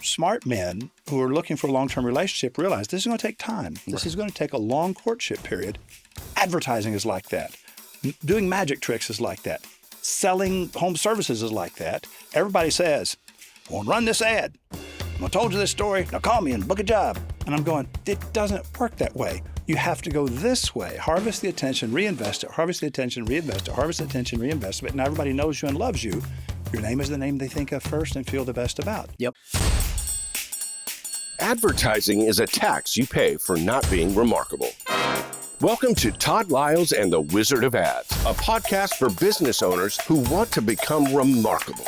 smart men who are looking for a long-term relationship realize this is going to take time. This is going to take a long courtship period. Advertising is like that. Doing magic tricks is like that. Selling home services is like that. Everybody says, I want to run this ad. I told you this story. Now call me and book a job. And I'm going, it doesn't work that way. You have to go this way. Harvest the attention, reinvest it. Harvest the attention, reinvest it. Harvest the attention, reinvest it. Now everybody knows you and loves you. Your name is the name they think of first and feel the best about. Yep. Advertising is a tax you pay for not being remarkable. Welcome to Todd Liles and the Wizard of Ads, a podcast for business owners who want to become remarkable.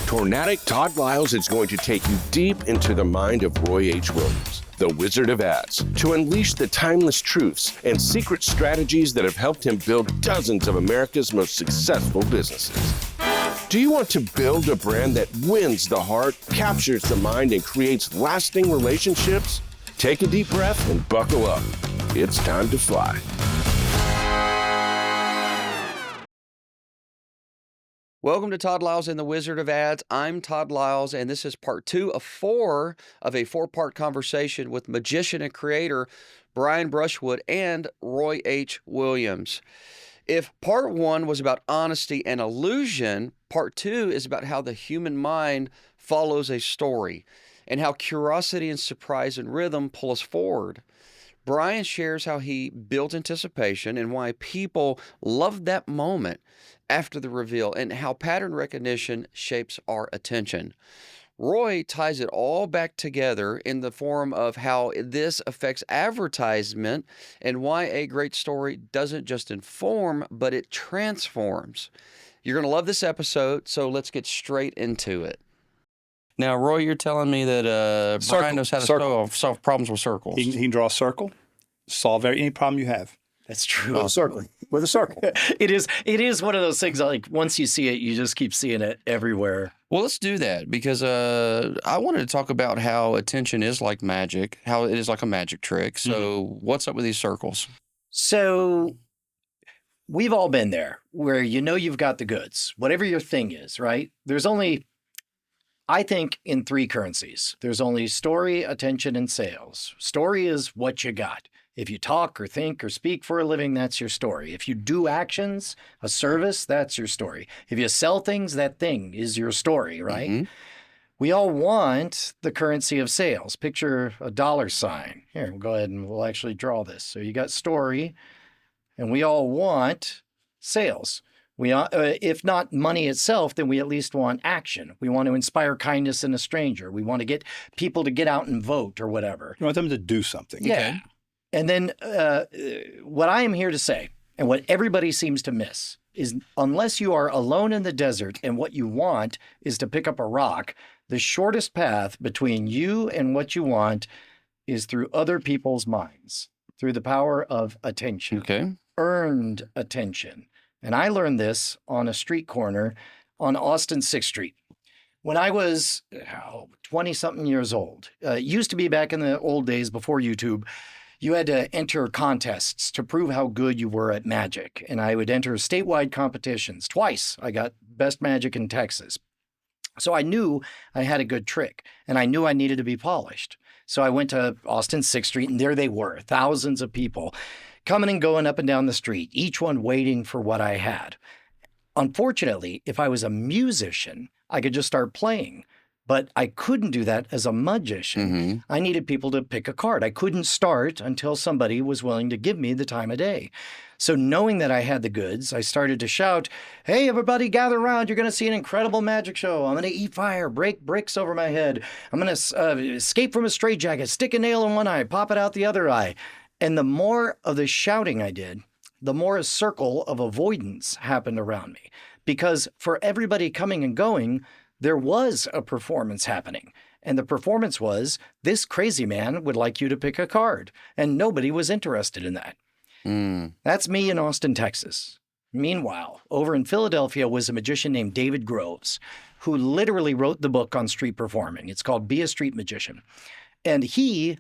Tornadic Todd Liles is going to take you deep into the mind of Roy H. Williams, the Wizard of Ads, to unleash the timeless truths and secret strategies that have helped him build dozens of America's most successful businesses. Do you want to build a brand that wins the heart, captures the mind, and creates lasting relationships? Take a deep breath and buckle up. It's time to fly. Welcome to Todd Liles and the Wizard of Ads. I'm Todd Liles, and this is part 2 of 4 of a 4-part conversation with magician and creator Brian Brushwood and Roy H. Williams. If part 1 was about honesty and illusion, part 2 is about how the human mind follows a story and how curiosity and surprise and rhythm pull us forward. Brian shares how he built anticipation and why people love that moment after the reveal and how pattern recognition shapes our attention. Roy ties it all back together in the form of how this affects advertisement and why a great story doesn't just inform, but it transforms. You're going to love this episode, so let's get straight into it. Now, Roy, you're telling me that Brian knows how to solve problems with circles. He can draw a circle, solve any problem you have. That's true. With a circle. With a circle. It is one of those things, like once you see it, you just keep seeing it everywhere. Well, let's do that because I wanted to talk about how attention is like magic, how it is like a magic trick. So what's up with these circles? So we've all been there where you know you've got the goods, whatever your thing is, right? There's only, I think, in 3 currencies. There's only story, attention, and sales. Story is what you got. If you talk or think or speak for a living, that's your story. If you do actions, a service, that's your story. If you sell things, that thing is your story, right? Mm-hmm. We all want the currency of sales. Picture a dollar sign. Here, we'll go ahead and we'll actually draw this. So you got story, and we all want sales. We, if not money itself, then we at least want action. We want to inspire kindness in a stranger. We want to get people to get out and vote or whatever. You want them to do something. Yeah. Okay. And then what I am here to say, and what everybody seems to miss, is unless you are alone in the desert and what you want is to pick up a rock, the shortest path between you and what you want is through other people's minds, through the power of attention. Okay. Earned attention. And I learned this on a street corner on Austin 6th Street. When I was 20-something years old, it used to be back in the old days before YouTube, you had to enter contests to prove how good you were at magic. And I would enter statewide competitions. Twice I got best magic in Texas. So I knew I had a good trick, and I knew I needed to be polished. So I went to Austin 6th Street, and there they were, thousands of people coming and going up and down the street, each one waiting for what I had. Unfortunately, if I was a musician, I could just start playing. But I couldn't do that as a magician. Mm-hmm. I needed people to pick a card. I couldn't start until somebody was willing to give me the time of day. So knowing that I had the goods, I started to shout, hey, everybody gather around. You're going to see an incredible magic show. I'm going to eat fire, break bricks over my head. I'm going to escape from a straitjacket, stick a nail in one eye, pop it out the other eye. And the more of the shouting I did, the more a circle of avoidance happened around me. Because for everybody coming and going, there was a performance happening. And the performance was, this crazy man would like you to pick a card. And nobody was interested in that. That's me in Austin, Texas. Meanwhile, over in Philadelphia was a magician named David Groves, who literally wrote the book on street performing. It's called Be a Street Magician. And he,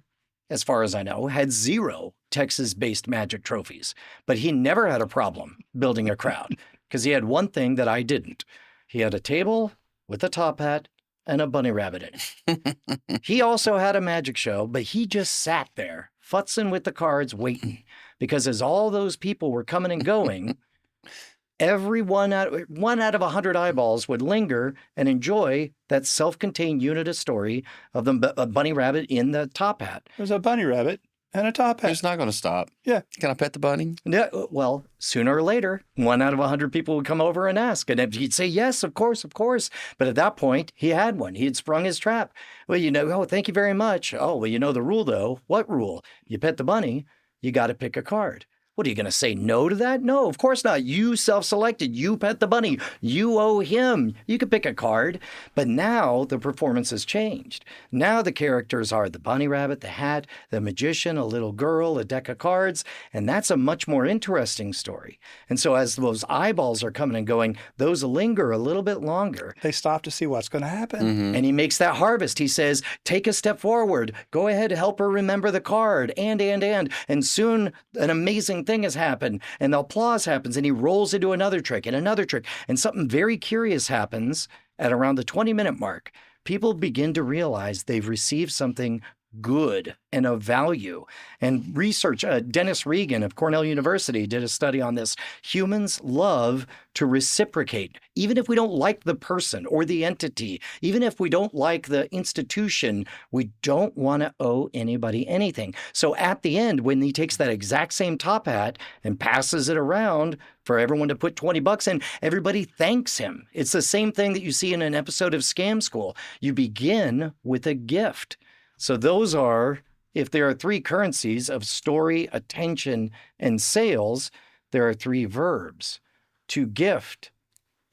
as far as I know, had 0 Texas-based magic trophies. But he never had a problem building a crowd because he had one thing that I didn't. He had a table with a top hat and a bunny rabbit in it. He also had a magic show, but he just sat there, futzing with the cards, waiting. Because as all those people were coming and going, one out of 100 eyeballs would linger and enjoy that self-contained unit of story of the bunny rabbit in the top hat. There's a bunny rabbit and a top hat. It's not going to stop. Yeah. Can I pet the bunny? Yeah, well, sooner or later, 1 out of 100 people would come over and ask. And if he'd say, yes, of course. But at that point, he had one. He had sprung his trap. Well, oh, thank you very much. Oh, well, you know the rule, though. What rule? You pet the bunny, you got to pick a card. What, are you going to say no to that? No, of course not. You self-selected. You pet the bunny. You owe him. You could pick a card. But now the performance has changed. Now the characters are the bunny rabbit, the hat, the magician, a little girl, a deck of cards. And that's a much more interesting story. And so as those eyeballs are coming and going, those linger a little bit longer. They stop to see what's going to happen. And he makes that harvest. He says, take a step forward. Go ahead, help her remember the card. And soon an amazing thing has happened, and the applause happens, and he rolls into another trick, and something very curious happens at around the 20-minute mark. People begin to realize they've received something good and of value. And research, Dennis Regan of Cornell University did a study on this. Humans love to reciprocate, even if we don't like the person or the entity, even if we don't like the institution, we don't want to owe anybody anything. So at the end, when he takes that exact same top hat and passes it around for everyone to put $20 in, everybody thanks him. It's the same thing that you see in an episode of Scam School. You begin with a gift. So those are, if there are 3 currencies of story, attention, and sales, there are 3 verbs. To gift,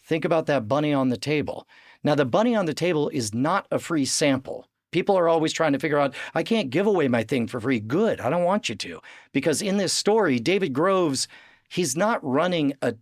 think about that bunny on the table. Now, the bunny on the table is not a free sample. People are always trying to figure out, I can't give away my thing for free. Good, I don't want you to. Because in this story, David Groves, he's not running a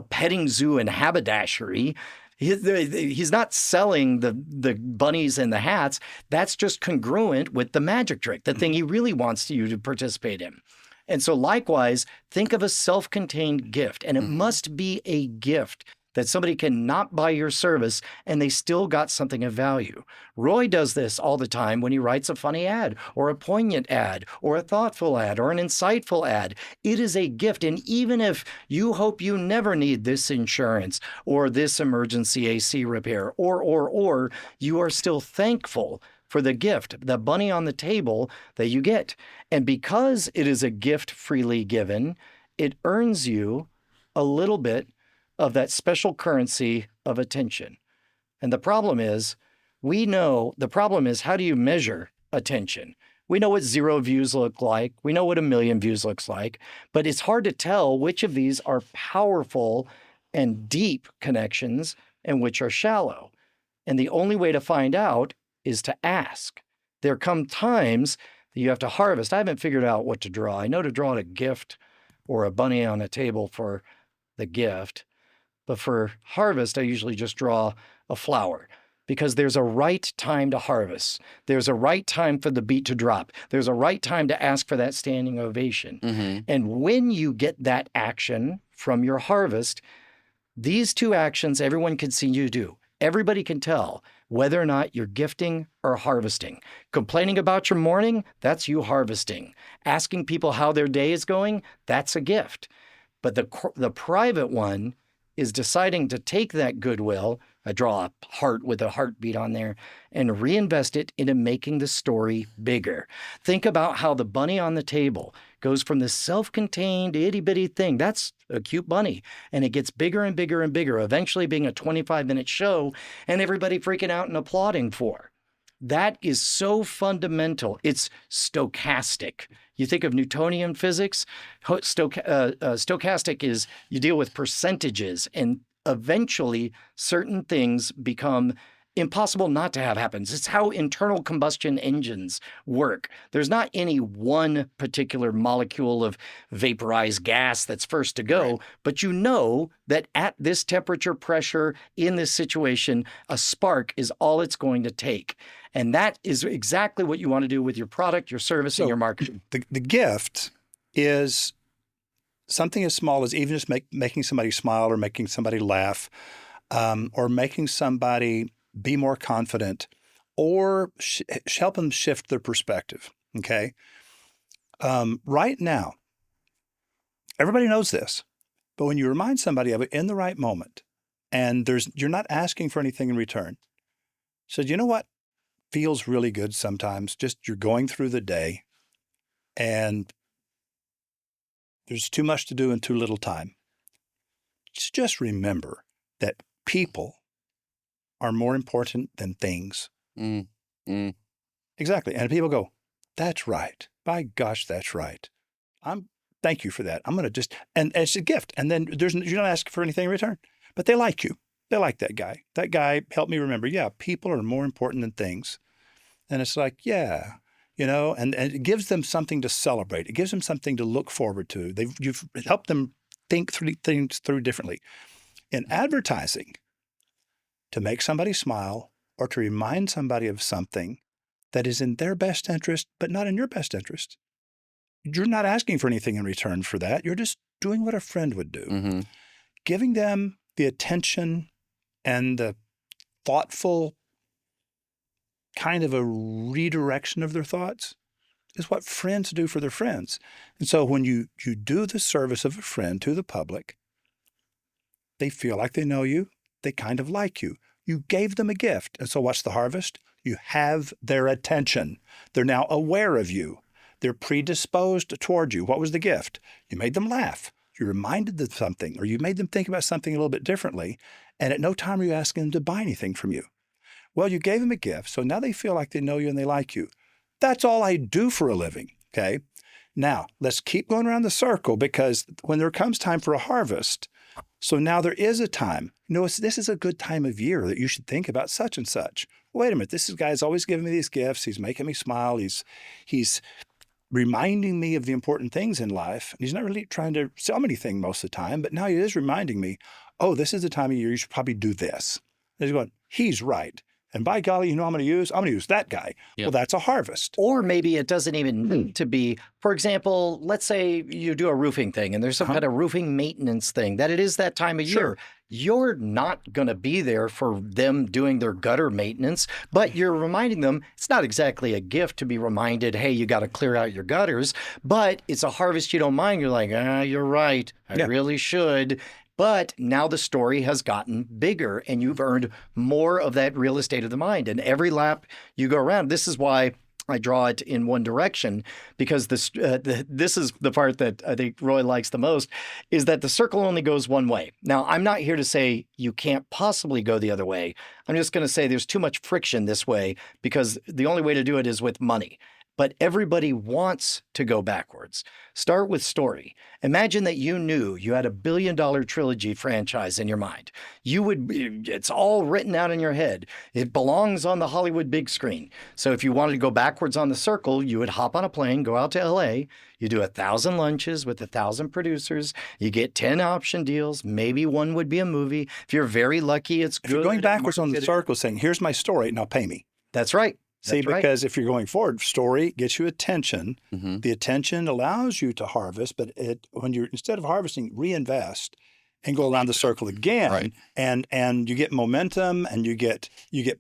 petting zoo and haberdashery. He's not selling the bunnies and the hats. That's just congruent with the magic trick, the thing he really wants you to participate in. And so likewise, think of a self-contained gift, and it must be a gift that somebody can not buy your service and they still got something of value. Roy does this all the time when he writes a funny ad or a poignant ad or a thoughtful ad or an insightful ad. It is a gift. And even if you hope you never need this insurance or this emergency AC repair or you are still thankful for the gift, the bunny on the table that you get. And because it is a gift freely given, it earns you a little bit of that special currency of attention. And the problem is, how do you measure attention? We know what 0 views look like. We know what 1 million views looks like. But it's hard to tell which of these are powerful and deep connections and which are shallow. And the only way to find out is to ask. There come times that you have to harvest. I haven't figured out what to draw. I know to draw a gift or a bunny on a table for the gift. But for harvest, I usually just draw a flower because there's a right time to harvest. There's a right time for the beat to drop. There's a right time to ask for that standing ovation. And when you get that action from your harvest, these 2 actions everyone can see you do. Everybody can tell whether or not you're gifting or harvesting. Complaining about your morning, that's you harvesting. Asking people how their day is going, that's a gift. But the private one is deciding to take that goodwill, I draw a heart with a heartbeat on there, and reinvest it into making the story bigger. Think about how the bunny on the table goes from this self-contained itty-bitty thing, that's a cute bunny, and it gets bigger and bigger and bigger, eventually being a 25-minute show, and everybody freaking out and applauding for. That is so fundamental. It's stochastic. You think of Newtonian physics, stochastic is you deal with percentages, and eventually certain things become impossible not to have happen. It's how internal combustion engines work. There's not any one particular molecule of vaporized gas that's first to go, but you know that at this temperature, pressure, in this situation, a spark is all it's going to take. And that is exactly what you want to do with your product, your service, and your marketing. The gift is something as small as even just making somebody smile or making somebody laugh or making somebody be more confident, or help them shift their perspective, okay? Right now, everybody knows this, but when you remind somebody of it in the right moment, and you're not asking for anything in return, so you know what feels really good sometimes? Just you're going through the day, and there's too much to do in too little time. Just remember that people are more important than things. Exactly. And people go, that's right. By gosh, that's right. Thank you for that. I'm going to just, and it's a gift. And then you're not asking for anything in return, but they like you. They like that guy. That guy helped me remember, yeah, people are more important than things. And it's like, yeah, and it gives them something to celebrate. It gives them something to look forward to. You've helped them think things through differently. In advertising, to make somebody smile or to remind somebody of something that is in their best interest, but not in your best interest. You're not asking for anything in return for that. You're just doing what a friend would do. Mm-hmm. Giving them the attention and the thoughtful kind of a redirection of their thoughts is what friends do for their friends. And so when you do the service of a friend to the public, they feel like they know you. They kind of like you. You gave them a gift. And so what's the harvest? You have their attention. They're now aware of you. They're predisposed toward you. What was the gift? You made them laugh. You reminded them something, or you made them think about something a little bit differently. And at no time are you asking them to buy anything from you. Well, you gave them a gift. So now they feel like they know you and they like you. That's all I do for a living. Okay. Now let's keep going around the circle, because when there comes time for a harvest, so now there is a time. This is a good time of year that you should think about such and such. Wait a minute, this guy's always giving me these gifts. He's making me smile. He's reminding me of the important things in life. He's not really trying to sell me anything most of the time, but now he is reminding me, oh, this is the time of year you should probably do this. And he's going, he's right. And by golly, I'm going to use that guy. Yep. Well, that's a harvest. Or maybe it doesn't even need to be, for example, let's say you do a roofing thing and there's some kind of roofing maintenance thing that it is that time of year. You're not going to be there for them doing their gutter maintenance, but you're reminding them it's not exactly a gift to be reminded, hey, you got to clear out your gutters, but it's a harvest you don't mind. You're like, you're right. I really should. But now the story has gotten bigger and you've earned more of that real estate of the mind. And every lap you go around, this is why I draw it in one direction, because this is the part that I think Roy likes the most, is that the circle only goes one way. Now, I'm not here to say you can't possibly go the other way. I'm just going to say there's too much friction this way, because the only way to do it is with money. But everybody wants to go backwards. Start with story. Imagine that you knew you had $1 billion trilogy franchise in your mind. It's all written out in your head. It belongs on the Hollywood big screen. So if you wanted to go backwards on the circle, you would hop on a plane, go out to LA, you do 1,000 lunches with 1,000 producers, you get 10 option deals, maybe one would be a movie. If you're very lucky, it's good. If you're going backwards on the circle saying, here's my story, now pay me. That's right. See, because if you're going forward, story gets you attention. Mm-hmm. The attention allows you to harvest, but when you're, instead of harvesting, reinvest and go around the circle again, and you get momentum and you get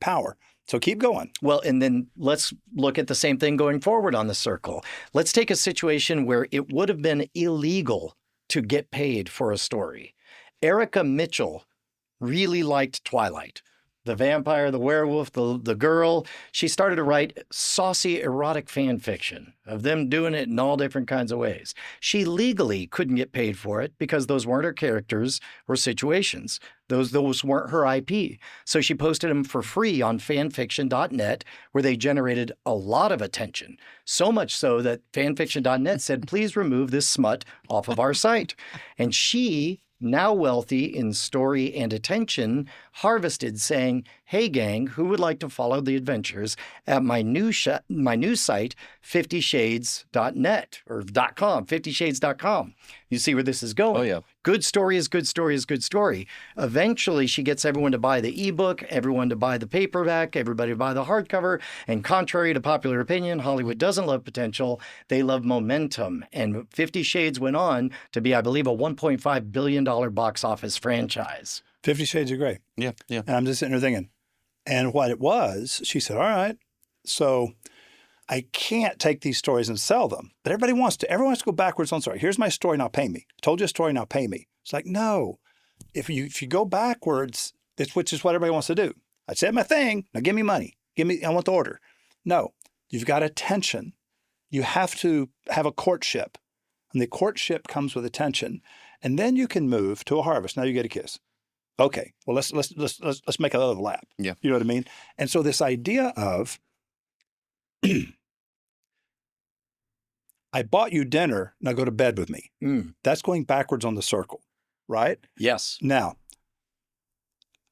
power. So keep going. Well, and then let's look at the same thing going forward on the circle. Let's take a situation where it would have been illegal to get paid for a story. Erica Mitchell really liked Twilight. The vampire, the werewolf, the girl. She started to write saucy erotic fan fiction of them doing it in all different kinds of ways. She legally couldn't get paid for it because those weren't her characters or situations. Those weren't her IP. So she posted them for free on fanfiction.net, where they generated a lot of attention. So much so that fanfiction.net said, please remove this smut off of our site. And she, now wealthy in story and attention, harvested saying, hey gang, who would like to follow the adventures at my new site, 50shades.net or .com, 50shades.com. You see where this is going. Oh, yeah. Good story is good story is good story. Eventually, she gets everyone to buy the ebook, everyone to buy the paperback, everybody to buy the hardcover. And contrary to popular opinion, Hollywood doesn't love potential. They love momentum. And 50 Shades went on to be, I believe, a $1.5 billion box office franchise. 50 Shades are great. Yeah. And I'm just sitting there thinking, And what it was, she said, all right, so I can't take these stories and sell them. But everyone wants to go backwards on story. Here's my story, now pay me. I told you a story, now pay me. It's like, no. If you go backwards, which is what everybody wants to do. I said my thing, now give me money. I want the order. No, you've got attention. You have to have a courtship. And the courtship comes with attention. And then you can move to a harvest. Now you get a kiss. Okay, well, let's make another lap. Yeah. You know what I mean? And so this idea of, I bought you dinner, now go to bed with me. That's going backwards on the circle, right? Yes. Now,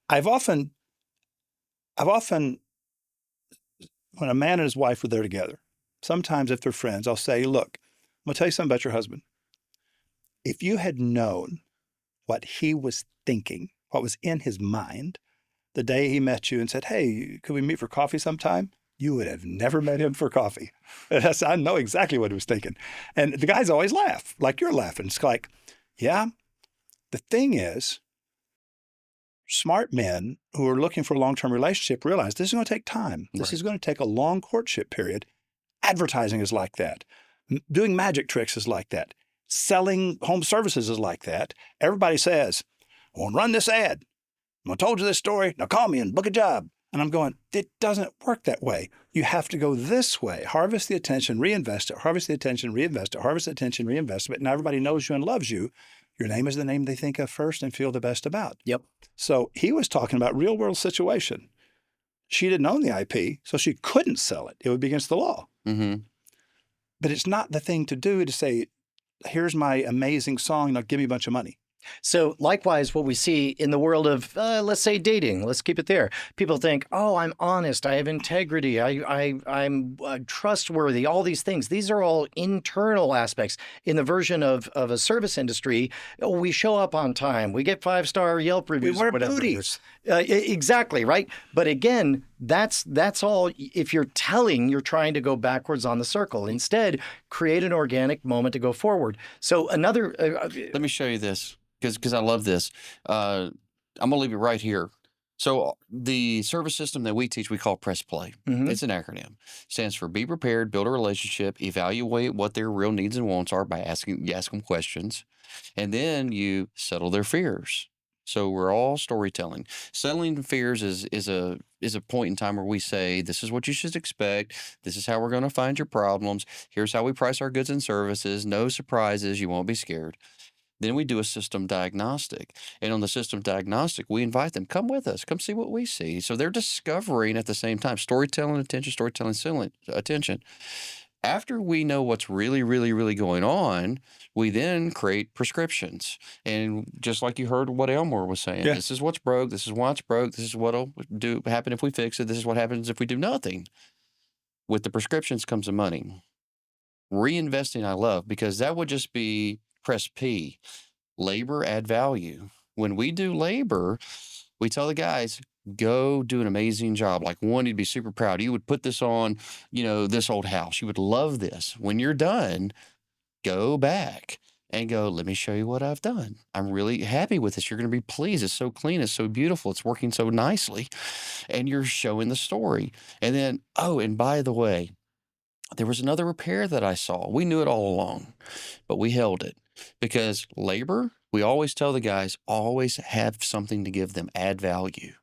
I've often, when a man and his wife are there together, sometimes if they're friends, I'll say, look, I'm going to tell you something about your husband. If you had known what he was thinking, what was in his mind the day he met you and said, hey, could we meet for coffee sometime? You would have never met him for coffee. I know exactly what he was thinking. And the guys always laugh, like you're laughing. It's like, yeah, the thing is, smart men who are looking for a long-term relationship realize this is going to take time. This is going to take a long courtship period. Advertising is like that. Doing magic tricks is like that. Selling home services is like that. Everybody says, I want to run this ad. I told you this story. Now call me and book a job. And I'm going, it doesn't work that way. You have to go this way. Harvest the attention, reinvest it. Harvest the attention, reinvest it. Harvest the attention, reinvest it. Now everybody knows you and loves you. Your name is the name they think of first and feel the best about. Yep. So he was talking about real world situation. She didn't own the IP, so she couldn't sell it. It would be against the law. Mm-hmm. But it's not the thing to do to say, here's my amazing song, now give me a bunch of money. So likewise, what we see in the world of, let's say, dating, let's keep it there. People think, oh, I'm honest, I have integrity, I'm trustworthy, all these things. These are all internal aspects. In the version of a service industry, we show up on time, we get 5-star Yelp reviews. We wear whatever. booties. Exactly, right? But again, that's all. If you're trying to go backwards on the circle. Instead, create an organic moment to go forward. So another... Let me show you this. Because I love this. I'm going to leave it right here. So the service system that we teach, we call Press Play. Mhm. It's an acronym. Stands for Be Prepared, Build a Relationship, Evaluate what their real needs and wants are by you ask them questions, and then you settle their fears. So we're all storytelling. Settling fears is a point in time where we say, this is what you should expect. This is how we're going to find your problems. Here's how we price our goods and services. No surprises. You won't be scared. Then we do a system diagnostic. And on the system diagnostic, we invite them, come with us, come see what we see. So they're discovering at the same time, storytelling attention, storytelling attention. After we know what's really, really, really going on, we then create prescriptions. And just like you heard what Elmore was saying, this is what's broke, this is why it's broke, this is what'll happen if we fix it, this is what happens if we do nothing. With the prescriptions comes the money. Reinvesting I love, because that would just be press P, labor, add value. When we do labor, we tell the guys, go do an amazing job. Like one, you'd be super proud. You would put this on, this old house. You would love this. When you're done, go back and go, let me show you what I've done. I'm really happy with this. You're going to be pleased. It's so clean. It's so beautiful. It's working so nicely. And you're showing the story. And then, and by the way, there was another repair that I saw. We knew it all along, but we held it. Because labor, we always tell the guys, always have something to give them, add value.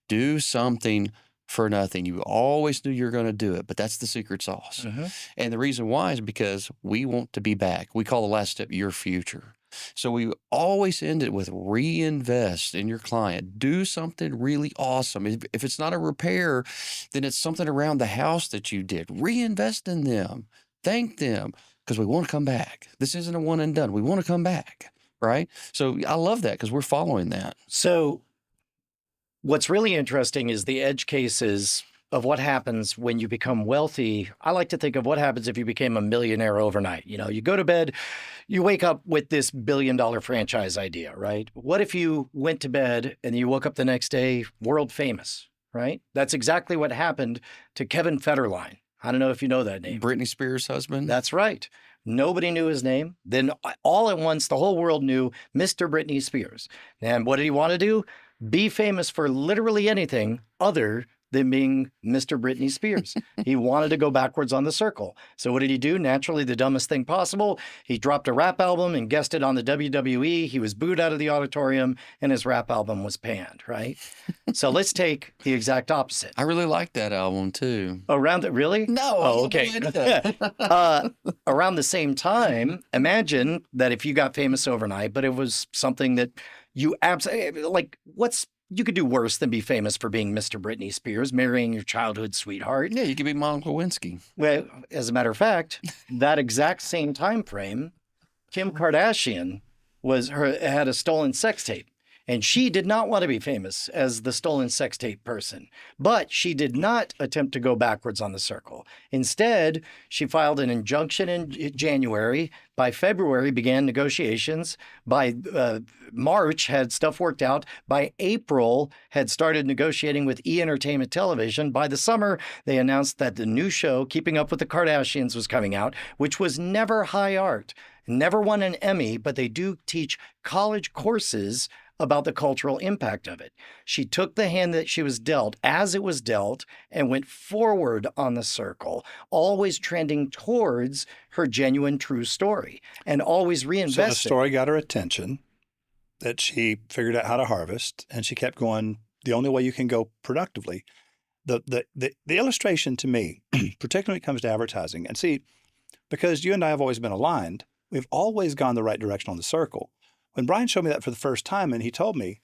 Do something for nothing. You always knew you were going to do it, but that's the secret sauce. Mm-hmm. And the reason why is because we want to be back. We call the last step your future. So we always end it with reinvest in your client. Do something really awesome. If it's not a repair, then it's something around the house that you did. Reinvest in them. Thank them. Because we want to come back. This isn't a one and done. We want to come back, right? So I love that because we're following that. So what's really interesting is the edge cases of what happens when you become wealthy. I like to think of what happens if you became a millionaire overnight. You go to bed, you wake up with this billion-dollar franchise idea, right? What if you went to bed and you woke up the next day world famous, right? That's exactly what happened to Kevin Federline. I don't know if you know that name. Britney Spears' husband? That's right. Nobody knew his name. Then all at once, the whole world knew Mr. Britney Spears. And what did he want to do? Be famous for literally anything other than being Mr. Britney Spears. He wanted to go backwards on the circle. So what did he do? Naturally, the dumbest thing possible. He dropped a rap album and guested on the WWE. He was booed out of the auditorium and his rap album was panned, right? So let's take the exact opposite. I really like that album too. Around it, really? No. Oh, okay. Around the same time, imagine that if you got famous overnight, but it was something that you absolutely, like, you could do worse than be famous for being Mr. Britney Spears, marrying your childhood sweetheart. Yeah, you could be Monica Lewinsky. Well, as a matter of fact, that exact same time frame, Kim Kardashian had a stolen sex tape. And she did not want to be famous as the stolen sex tape person, but she did not attempt to go backwards on the circle. Instead, she filed an injunction in January. By February, began negotiations. By March, had stuff worked out. By April, had started negotiating with E! Entertainment Television. By the summer, they announced that the new show, Keeping Up with the Kardashians, was coming out, which was never high art, never won an Emmy, but they do teach college courses about the cultural impact of it. She took the hand that she was dealt as it was dealt and went forward on the circle, always trending towards her genuine true story and always reinvesting. So the story got her attention, that she figured out how to harvest, and she kept going the only way you can go productively. The illustration to me, particularly when it comes to advertising, and see, because you and I have always been aligned, we've always gone the right direction on the circle. When Brian showed me that for the first time and he told me,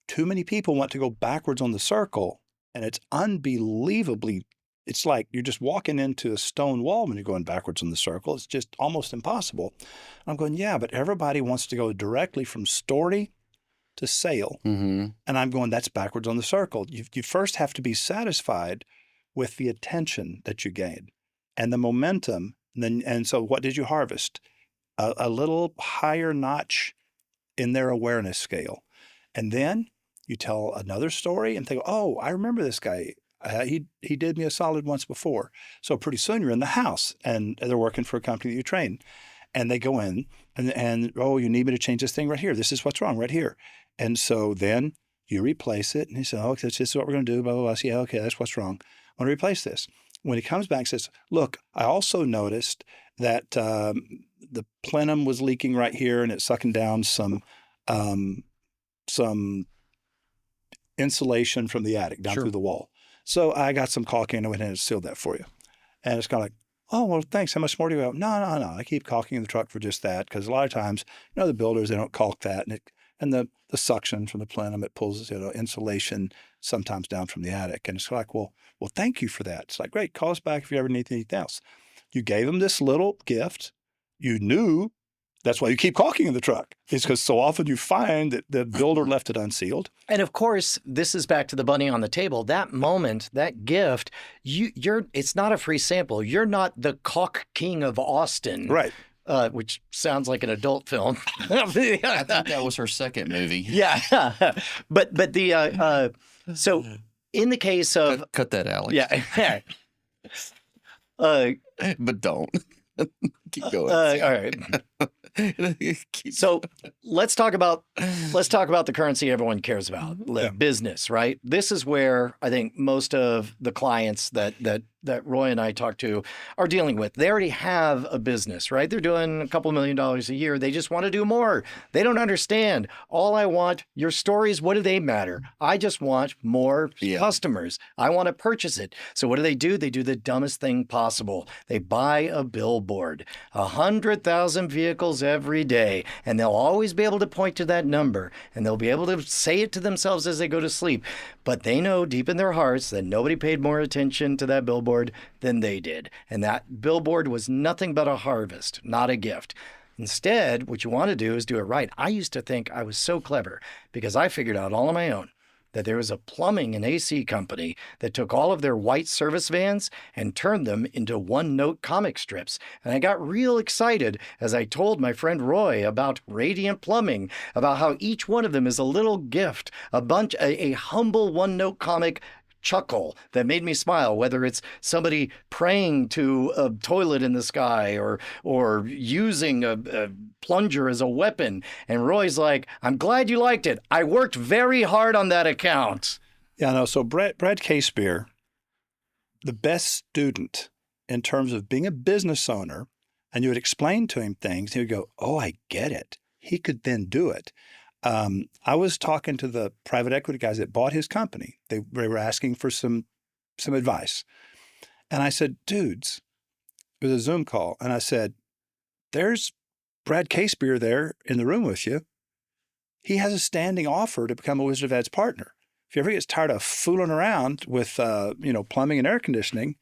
too many people want to go backwards on the circle, and it's unbelievably, it's like you're just walking into a stone wall when you're going backwards on the circle. It's just almost impossible. And I'm going, yeah, but everybody wants to go directly from story to sale. Mm-hmm. And I'm going, that's backwards on the circle. You first have to be satisfied with the attention that you gain and the momentum. And so what did you harvest? A little higher notch in their awareness scale. And then you tell another story and think, oh, I remember this guy. He did me a solid once before. So pretty soon you're in the house and they're working for a company that you train. And they go in and oh, you need me to change this thing right here. This is what's wrong right here. And so then you replace it. And he says, oh, this is what we're going to do. Blah, blah, blah. So, yeah, okay, that's what's wrong. I want to replace this. When he comes back and says, look, I also noticed that the plenum was leaking right here and it's sucking down some insulation from the attic down through the wall. So I got some caulking and I went in and sealed that for you. And it's kind of like, oh, well, thanks. How much more do you have? No. I keep caulking in the truck for just that because a lot of times, the builders, they don't caulk that. And the suction from the plenum, it pulls, insulation sometimes down from the attic. And it's like, well, thank you for that. It's like, great, call us back if you ever need anything else. You gave them this little gift. You knew that's why you keep caulking in the truck. It's because so often you find that the builder left it unsealed. And of course, this is back to the bunny on the table. That moment, that gift, it's not a free sample. You're not the caulk king of Austin. Right. Which sounds like an adult film. I think that was her second movie. Yeah. But so in the case of... Cut that, Alex. Yeah. But don't. Keep going. All right. So let's talk about the currency everyone cares about, business, right? This is where I think most of the clients that Roy and I talk to are dealing with. They already have a business, right? They're doing a couple $1 million a year. They just want to do more. They don't understand. All I want, your stories, what do they matter? I just want more customers. I want to purchase it. So what do? They do the dumbest thing possible. They buy a billboard, 100,000 vehicles every day, and they'll always be able to point to that number, and they'll be able to say it to themselves as they go to sleep. But they know deep in their hearts that nobody paid more attention to that billboard than they did. And that billboard was nothing but a harvest, not a gift. Instead, what you want to do is do it right. I used to think I was so clever because I figured out all on my own that there was a plumbing and AC company that took all of their white service vans and turned them into one-note comic strips. And I got real excited as I told my friend Roy about Radiant Plumbing, about how each one of them is a little gift, a humble one-note comic chuckle that made me smile, whether it's somebody praying to a toilet in the sky or using a plunger as a weapon. And Roy's like, I'm glad you liked it. I worked very hard on that account. Yeah, no. So Brad Casebeer the best student in terms of being a business owner, and you would explain to him things, he would go, oh, I get it. He could then do it. I was talking to the private equity guys that bought his company. They were asking for some advice. And I said, dudes, it was a Zoom call. And I said, there's Brad Casebeer there in the room with you. He has a standing offer to become a Wizard of Ads partner. If you ever get tired of fooling around with, plumbing and air conditioning,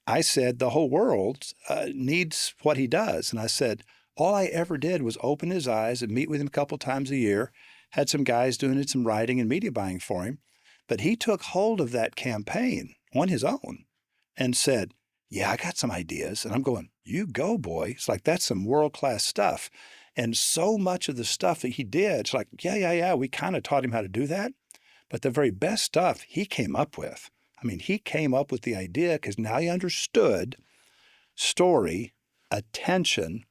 I said the whole world needs what he does. And I said, all I ever did was open his eyes and meet with him a couple times a year, had some guys doing some writing and media buying for him. But he took hold of that campaign on his own and said, yeah, I got some ideas. And I'm going, you go, boy. It's like, that's some world-class stuff. And so much of the stuff that he did, it's like, yeah, we kind of taught him how to do that. But the very best stuff he came up with. I mean, he came up with the idea because now he understood story, attention,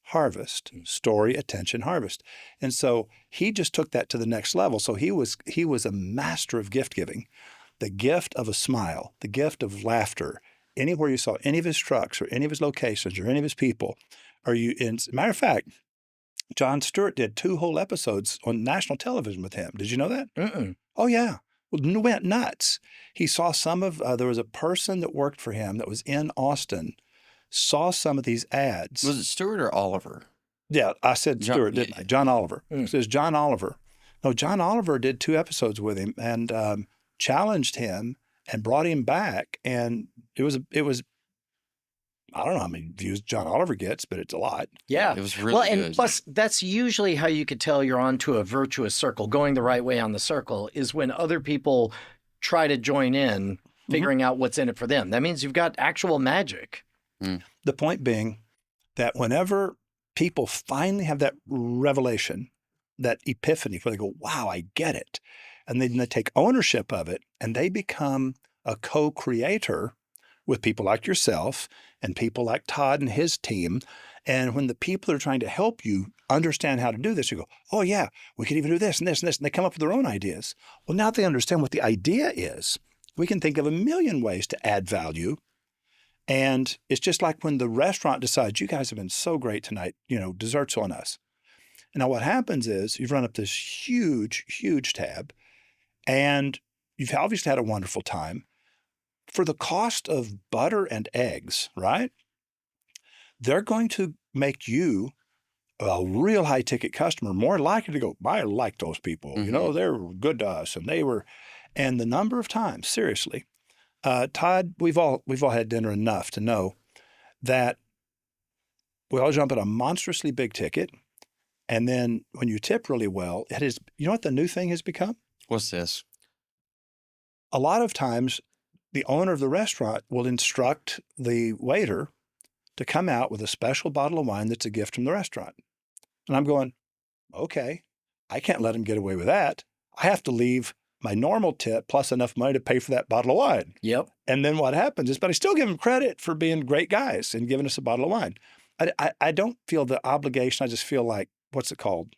harvest, story, attention, harvest. And so he just took that to the next level. So he was a master of gift giving, the gift of a smile, the gift of laughter. Anywhere you saw any of his trucks or any of his locations or any of his people, matter of fact, Jon Stewart did 2 whole episodes on national television with him. Did you know that? Mm-mm. Oh, yeah. Well, went nuts. He saw there was a person that worked for him that was in Austin, saw some of these ads. Was it Stewart or Oliver? Yeah, I said Stewart, didn't I? John Oliver. It says John Oliver. No, John Oliver did 2 episodes with him and challenged him and brought him back. And it was I don't know how many views John Oliver gets, but it's a lot. Yeah. It was really good. And plus, that's usually how you could tell you're onto a virtuous circle, going the right way on the circle, is when other people try to join in, figuring out what's in it for them. That means you've got actual magic. The point being that whenever people finally have that revelation, that epiphany, where they go, wow, I get it. And then they take ownership of it and they become a co-creator with people like yourself and people like Todd and his team. And when the people that are trying to help you understand how to do this, you go, oh yeah, we could even do this and this and this. And they come up with their own ideas. Well, now they understand what the idea is. We can think of a million ways to add value. And it's just like when the restaurant decides, you guys have been so great tonight, desserts on us. And now what happens is you've run up this huge, huge tab and you've obviously had a wonderful time. For the cost of butter and eggs, right? They're going to make you a real high ticket customer, more likely to go, I like those people. Mm-hmm. They're good to us. And the number of times, seriously, Todd, we've all had dinner enough to know that we all jump at a monstrously big ticket. And then when you tip really well, it is, you know what the new thing has become? What's this? A lot of times, the owner of the restaurant will instruct the waiter to come out with a special bottle of wine that's a gift from the restaurant. And I'm going, okay, I can't let him get away with that. I have to leave my normal tip plus enough money to pay for that bottle of wine. Yep. And then what happens is, but I still give them credit for being great guys and giving us a bottle of wine. I don't feel the obligation. I just feel like, what's it called?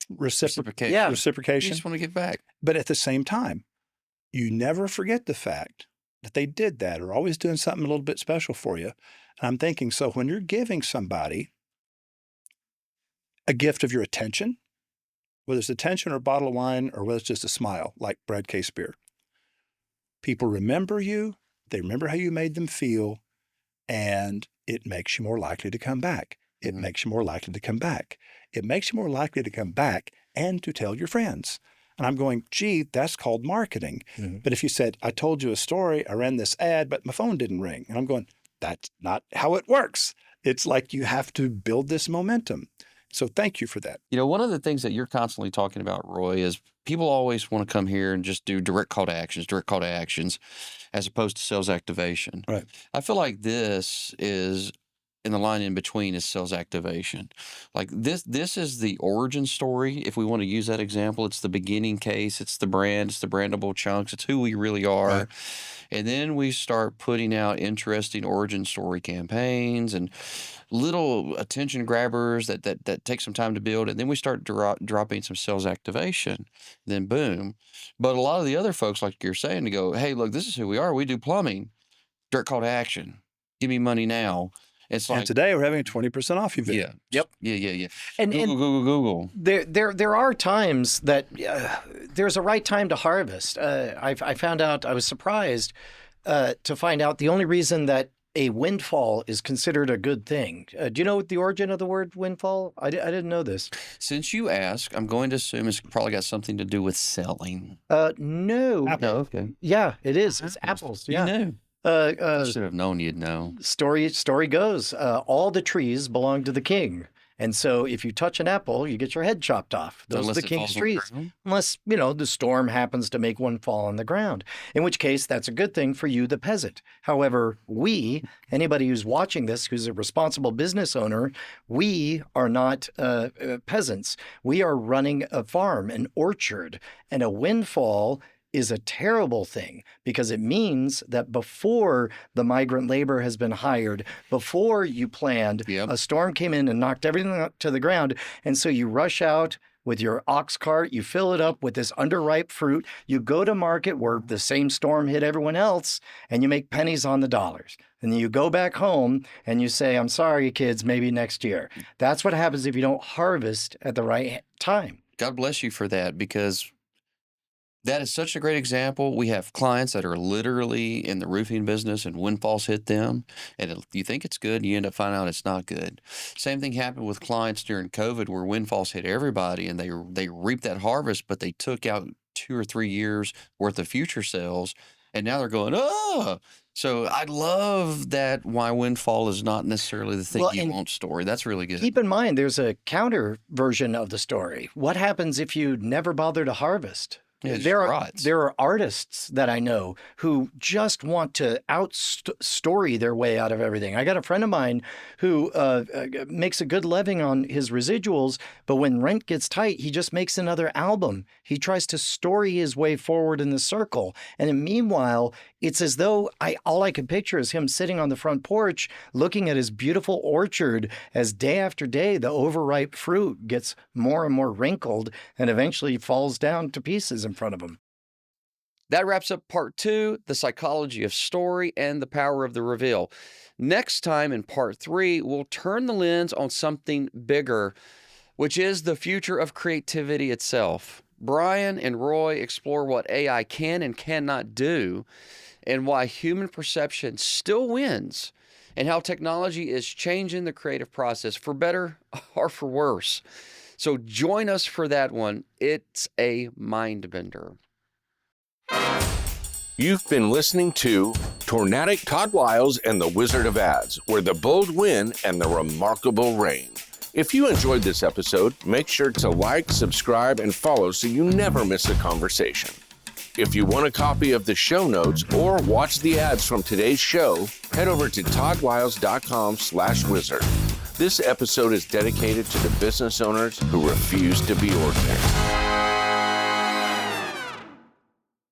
Reciprocation. Yeah. Reciprocation. You just want to give back. But at the same time, you never forget the fact that they did that or always doing something a little bit special for you. And I'm thinking, so when you're giving somebody a gift of your attention, whether it's attention or a bottle of wine or whether it's just a smile, like Brad Casebeer, people remember you, they remember how you made them feel, and it makes you more likely to come back. It makes you more likely to come back. It makes you more likely to come back and to tell your friends. And I'm going, gee, that's called marketing. Mm-hmm. But if you said, I told you a story, I ran this ad, but my phone didn't ring. And I'm going, that's not how it works. It's like you have to build this momentum. So thank you for that. One of the things that you're constantly talking about, Roy, is people always want to come here and just do direct call to actions, as opposed to sales activation. Right. I feel like this is, in the line in between, is sales activation. Like this is the origin story. If we want to use that example, it's the beginning case, it's the brand, it's the brandable chunks, it's who we really are. Right. And then we start putting out interesting origin story campaigns and little attention grabbers that take some time to build. And then we start dropping some sales activation, then boom. But a lot of the other folks, like you're saying, to go, hey, look, this is who we are. We do plumbing. direct call to action. Give me money now. It's like, And today we're having a 20% off event. yeah. Yep. Yeah. And Google. there are times that there's a right time to harvest. I found out, I was surprised to find out the only reason that a windfall is considered a good thing. Do you know the origin of the word windfall? I didn't know this. Since you ask, I'm going to assume it's probably got something to do with selling. No. No, okay. Yeah, it is. It's apples. Yeah. You knew. I Should have known you'd know. Story goes, all the trees belong to the king. And so if you touch an apple, you get your head chopped off. Those are Unless the it king's falls on the trees. ground? Unless, the storm happens to make one fall on the ground, in which case that's a good thing for you, the peasant. However, anybody who's watching this, who's a responsible business owner, we are not peasants. We are running a farm, an orchard, and a windfall is a terrible thing because it means that before the migrant labor has been hired, before you planned, Yep. a storm came in and knocked everything to the ground. And so you rush out with your ox cart, you fill it up with this underripe fruit, you go to market where the same storm hit everyone else, and you make pennies on the dollars. And then you go back home and you say, I'm sorry, kids, maybe next year. That's what happens if you don't harvest at the right time. God bless you for that, because that is such a great example. We have clients that are literally in the roofing business and windfalls hit them, and you think it's good and you end up finding out it's not good. Same thing happened with clients during COVID where windfalls hit everybody and they reaped that harvest, but they took out 2 or 3 years worth of future sales, and now they're going, oh. So I love that why windfall is not necessarily the thing you want story. That's really good. Keep in mind, there's a counter version of the story. What happens if you never bother to harvest? Yeah, There are artists that I know who just want to outstory their way out of everything. I got a friend of mine who makes a good living on his residuals, but when rent gets tight, he just makes another album. He tries to story his way forward in the circle. And meanwhile, it's as though all I can picture is him sitting on the front porch looking at his beautiful orchard as day after day the overripe fruit gets more and more wrinkled and eventually falls down to pieces in front of him. That wraps up part 2, the psychology of story and the power of the reveal. Next time in part 3, we'll turn the lens on something bigger, which is the future of creativity itself. Brian and Roy explore what AI can and cannot do, and why human perception still wins, and how technology is changing the creative process for better or for worse. So join us for that one. It's a mind bender. You've been listening to Tornadic Todd Liles and the Wizard of Ads, where the bold win and the remarkable reign. If you enjoyed this episode, make sure to like, subscribe, and follow so you never miss a conversation. If you want a copy of the show notes or watch the ads from today's show, head over to toddliles.com/wizard. This episode is dedicated to the business owners who refuse to be ordinary.